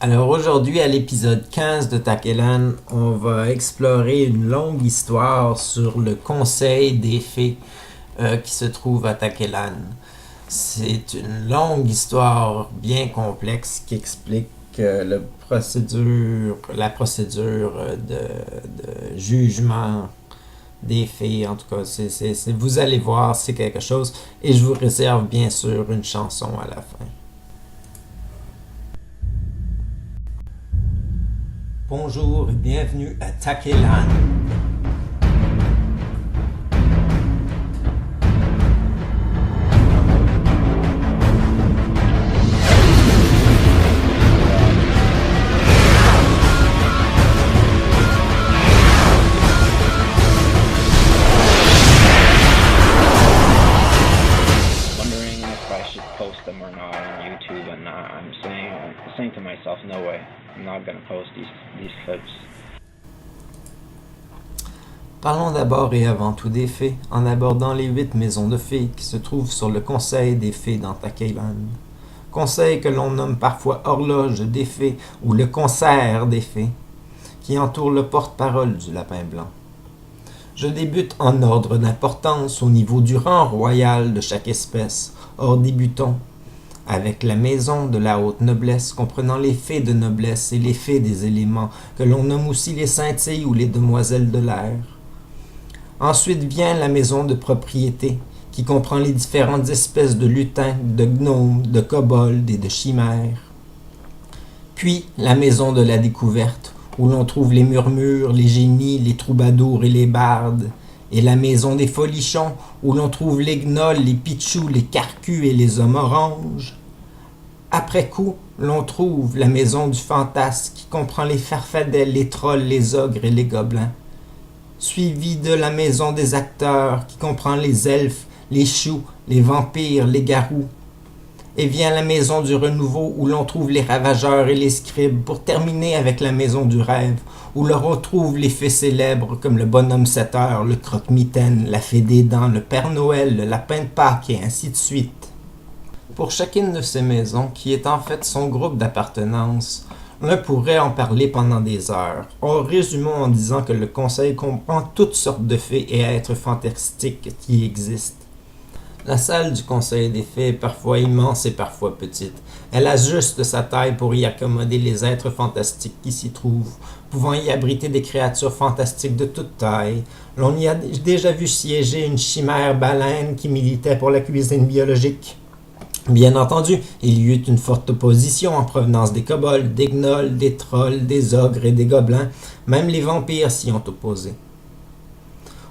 Alors aujourd'hui, à l'épisode 15 de Takelan, on va explorer une longue histoire sur le Conseil des Fées qui se trouve à Takelan. C'est une longue histoire bien complexe qui explique la procédure de jugement des fées. En tout cas, vous allez voir, c'est quelque chose. Et je vous réserve bien sûr une chanson à la fin. Bonjour et bienvenue à Takelan. Wondering if I should post them or not on YouTube, and I'm saying to myself, no way, I'm not gonna post these clips. Parlons d'abord et avant tout des fées, en abordant les 8 maisons de fées qui se trouvent sur le Conseil des Fées dans Takelan. Conseil que l'on nomme parfois Horloge des Fées ou le Concert des Fées, qui entoure le porte-parole du Lapin Blanc. Je débute en ordre d'importance au niveau du rang royal de chaque espèce. Or débutons avec la maison de la haute noblesse, comprenant les fées de noblesse et les fées des éléments, que l'on nomme aussi les scintilles ou les demoiselles de l'air. Ensuite vient la maison de propriété, qui comprend les différentes espèces de lutins, de gnomes, de kobolds et de chimères. Puis la maison de la découverte, où l'on trouve les murmures, les génies, les troubadours et les bardes, et la maison des folichons, où l'on trouve les gnolls, les pitchous, les carcus et les hommes oranges. Après coup, l'on trouve la maison du fantasme, qui comprend les farfadets, les trolls, les ogres et les gobelins. Suivi de la maison des acteurs, qui comprend les elfes, les choux, les vampires, les garous. Et vient la maison du renouveau, où l'on trouve les ravageurs et les scribes, pour terminer avec la maison du rêve, où l'on retrouve les fées célèbres comme le bonhomme 7 heures, le croque-mitaine, la fée des dents, le Père Noël, le lapin de Pâques et ainsi de suite. Pour chacune de ces maisons, qui est en fait son groupe d'appartenance, l'un pourrait en parler pendant des heures. Or, résumons en disant que le conseil comprend toutes sortes de fées et êtres fantastiques qui existent. La salle du Conseil des Fées est parfois immense et parfois petite. Elle a juste sa taille pour y accommoder les êtres fantastiques qui s'y trouvent, pouvant y abriter des créatures fantastiques de toute taille. L'on y a déjà vu siéger une chimère baleine qui militait pour la cuisine biologique. Bien entendu, il y eut une forte opposition en provenance des kobolds, des gnolls, des trolls, des ogres et des gobelins. Même les vampires s'y ont opposés.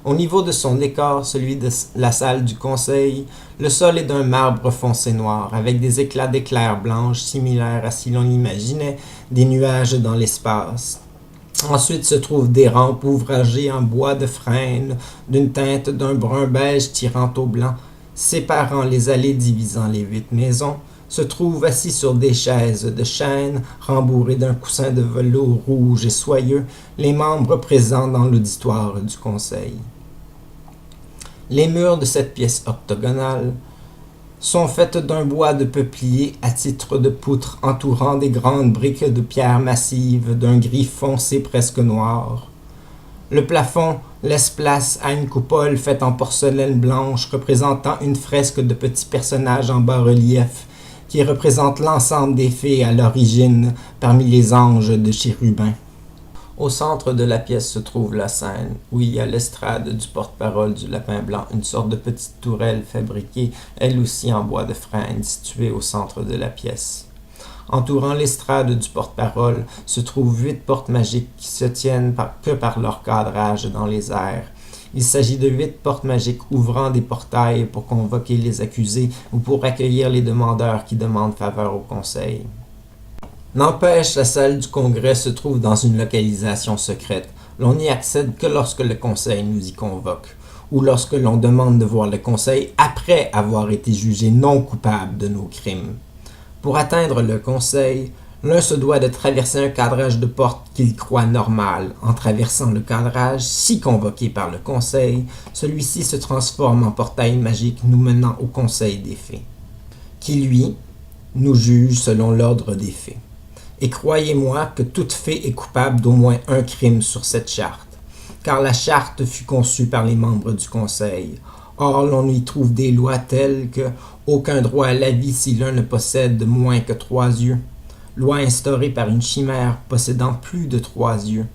Au niveau de son décor, celui de la salle du conseil, le sol est d'un marbre foncé noir, avec des éclats d'éclairs blanches similaires à si l'on imaginait des nuages dans l'espace. Ensuite se trouvent des rampes ouvragées en bois de frêne, d'une teinte d'un brun beige tirant au blanc, séparant les allées divisant les 8 maisons, se trouvent assis sur des chaises de chêne, rembourrées d'un coussin de velours rouge et soyeux, les membres présents dans l'auditoire du conseil. Les murs de cette pièce octogonale sont faits d'un bois de peuplier à titre de poutre entourant des grandes briques de pierre massive d'un gris foncé presque noir. Le plafond laisse place à une coupole faite en porcelaine blanche représentant une fresque de petits personnages en bas-relief qui représente l'ensemble des fées à l'origine parmi les anges de chérubins. Au centre de la pièce se trouve la scène, où il y a l'estrade du porte-parole du Lapin Blanc, une sorte de petite tourelle fabriquée, elle aussi en bois de frêne, située au centre de la pièce. Entourant l'estrade du porte-parole se trouvent 8 portes magiques qui se tiennent que par leur cadrage dans les airs. Il s'agit de 8 portes magiques ouvrant des portails pour convoquer les accusés ou pour accueillir les demandeurs qui demandent faveur au conseil. N'empêche, la salle du congrès se trouve dans une localisation secrète. L'on n'y accède que lorsque le conseil nous y convoque, ou lorsque l'on demande de voir le conseil après avoir été jugé non coupable de nos crimes. Pour atteindre le conseil, l'un se doit de traverser un cadrage de porte qu'il croit normal. En traversant le cadrage, si convoqué par le conseil, celui-ci se transforme en portail magique nous menant au conseil des fées, qui lui nous juge selon l'ordre des fées. Et croyez-moi que toute fée est coupable d'au moins un crime sur cette charte, car la charte fut conçue par les membres du Conseil. Or, l'on y trouve des lois telles que aucun droit à la vie si l'un ne possède moins que 3 yeux. Loi instaurée par une chimère possédant plus de 3 yeux.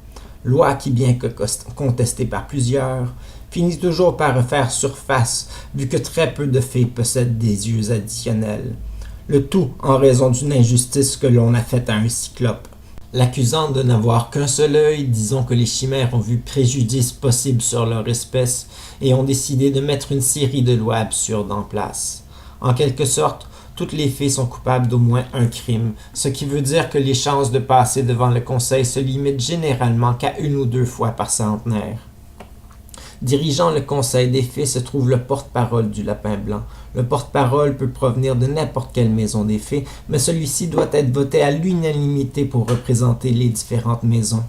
Loi qui, bien que contestée par plusieurs, finit toujours par refaire surface, vu que très peu de fées possèdent des yeux additionnels. Le tout en raison d'une injustice que l'on a faite à un cyclope. L'accusant de n'avoir qu'un seul œil, disons que les chimères ont vu préjudice possible sur leur espèce et ont décidé de mettre une série de lois absurdes en place. En quelque sorte, toutes les fées sont coupables d'au moins un crime, ce qui veut dire que les chances de passer devant le conseil se limitent généralement qu'à 1 ou 2 fois par centenaire. Dirigeant le conseil des fées se trouve le porte-parole du Lapin Blanc. Le porte-parole peut provenir de n'importe quelle maison des fées, mais celui-ci doit être voté à l'unanimité pour représenter les différentes maisons.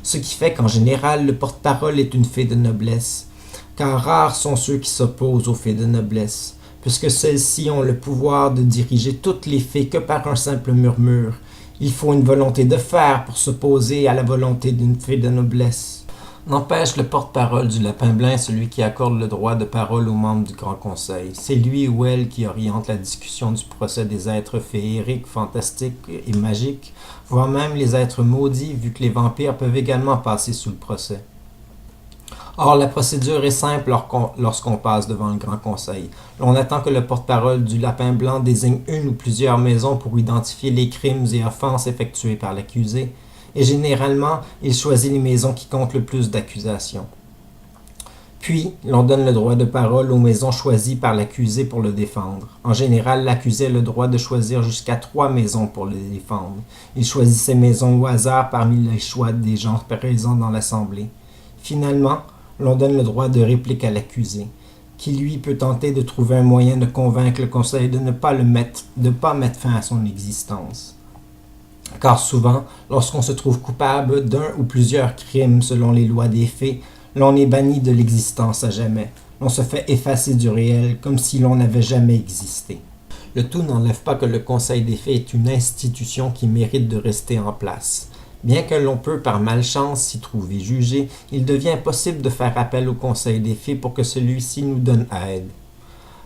Ce qui fait qu'en général, le porte-parole est une fée de noblesse, car rares sont ceux qui s'opposent aux fées de noblesse, puisque celles-ci ont le pouvoir de diriger toutes les fées que par un simple murmure. Il faut une volonté de fer pour s'opposer à la volonté d'une fée de noblesse. N'empêche, le porte-parole du Lapin Blanc est celui qui accorde le droit de parole aux membres du Grand Conseil. C'est lui ou elle qui oriente la discussion du procès des êtres féeriques, fantastiques et magiques, voire même les êtres maudits, vu que les vampires peuvent également passer sous le procès. Or, la procédure est simple lorsqu'on passe devant le Grand Conseil. On attend que le porte-parole du Lapin Blanc désigne une ou plusieurs maisons pour identifier les crimes et offenses effectués par l'accusé, et généralement, il choisit les maisons qui comptent le plus d'accusations. Puis, l'on donne le droit de parole aux maisons choisies par l'accusé pour le défendre. En général, l'accusé a le droit de choisir jusqu'à 3 maisons pour le défendre. Il choisit ces maisons au hasard parmi les choix des gens présents dans l'assemblée. Finalement, l'on donne le droit de réplique à l'accusé, qui lui peut tenter de trouver un moyen de convaincre le conseil de ne pas mettre fin à son existence. Car souvent, lorsqu'on se trouve coupable d'un ou plusieurs crimes selon les lois des fées, l'on est banni de l'existence à jamais. On se fait effacer du réel comme si l'on n'avait jamais existé. Le tout n'enlève pas que le Conseil des fées est une institution qui mérite de rester en place. Bien que l'on peut par malchance s'y trouver jugé, il devient possible de faire appel au Conseil des fées pour que celui-ci nous donne aide.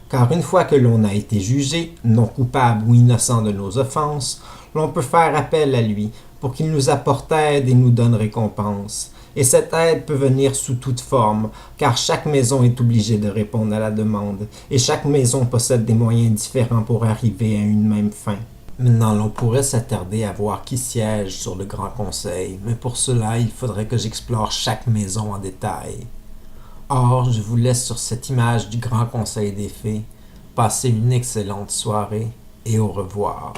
Car une fois que l'on a été jugé, non coupable ou innocent de nos offenses, l'on peut faire appel à lui pour qu'il nous apporte aide et nous donne récompense. Et cette aide peut venir sous toute forme, car chaque maison est obligée de répondre à la demande, et chaque maison possède des moyens différents pour arriver à une même fin. Maintenant, l'on pourrait s'attarder à voir qui siège sur le Grand Conseil, mais pour cela, il faudrait que j'explore chaque maison en détail. Or, je vous laisse sur cette image du Grand Conseil des fées. Passez une excellente soirée et au revoir.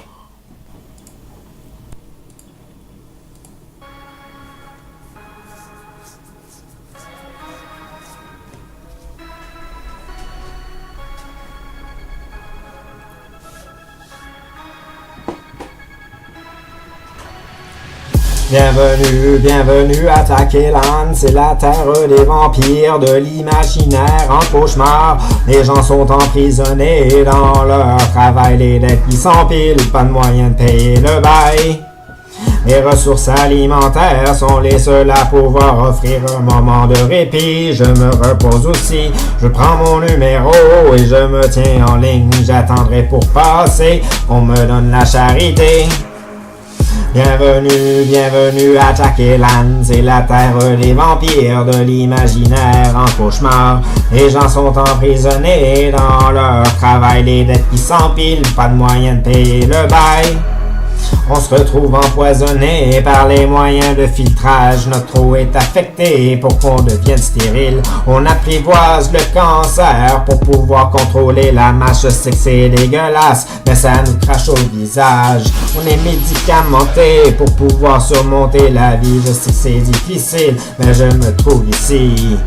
Bienvenue à Takelan, c'est la terre des vampires, de l'imaginaire en cauchemar. Les gens sont emprisonnés dans leur travail, les dettes qui s'empilent, pas de moyen de payer le bail. Les ressources alimentaires sont les seules à pouvoir offrir un moment de répit. Je me repose aussi, je prends mon numéro et je me tiens en ligne. J'attendrai pour passer, on me donne la charité. Bienvenue à Takelan, c'est la terre des vampires, de l'imaginaire en cauchemar. Les gens sont emprisonnés dans leur travail, les dettes qui s'empilent, pas de moyen de payer le bail. On se retrouve empoisonné par les moyens de filtrage. Notre eau est affectée pour qu'on devienne stérile. On apprivoise le cancer pour pouvoir contrôler la masse. Je sais que c'est dégueulasse, mais ça nous crache au visage. On est médicamenté pour pouvoir surmonter la vie. Je sais que c'est difficile, mais je me trouve ici.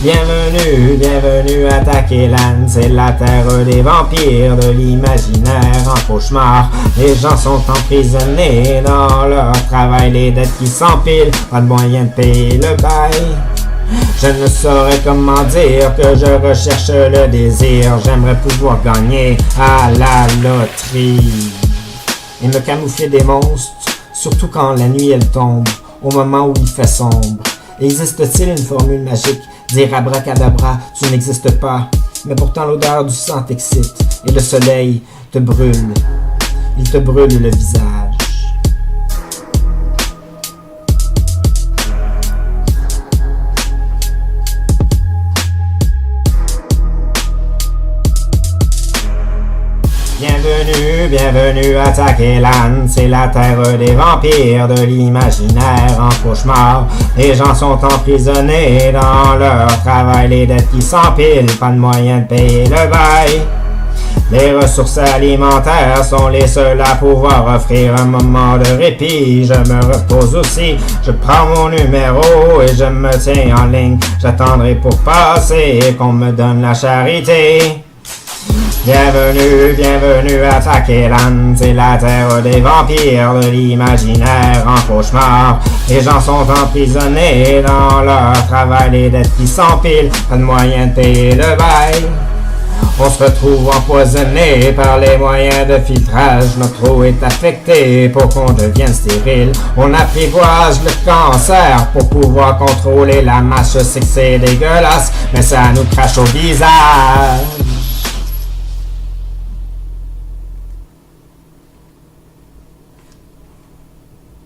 Bienvenue à Takelan, c'est la terre des vampires, de l'imaginaire en cauchemar. Les gens sont emprisonnés dans leur travail, les dettes qui s'empilent, pas de moyen de payer le bail. Je ne saurais comment dire que je recherche le désir. J'aimerais pouvoir gagner à la loterie et me camoufler des monstres surtout quand la nuit elle tombe, au moment où il fait sombre. Existe-t-il une formule magique, dire abracadabra, tu n'existes pas, mais pourtant l'odeur du sang t'excite, et le soleil te brûle, il te brûle le visage. Bienvenue, bienvenue à Takelan, c'est la terre des vampires, de l'imaginaire en cauchemar. Les gens sont emprisonnés dans leur travail, les dettes qui s'empilent, pas de moyen de payer le bail. Les ressources alimentaires sont les seules à pouvoir offrir un moment de répit. Je me repose aussi, je prends mon numéro et je me tiens en ligne. J'attendrai pour passer et qu'on me donne la charité. Bienvenue, bienvenue à Takelan, c'est la terre des vampires, de l'imaginaire en cauchemar. Les gens sont emprisonnés dans leur travail, les dettes qui s'empilent, pas de moyen de payer le bail. On se retrouve empoisonné par les moyens de filtrage. Notre eau est affectée pour qu'on devienne stérile. On apprivoise le cancer pour pouvoir contrôler la masse. Je sais que c'est dégueulasse, mais ça nous crache au visage.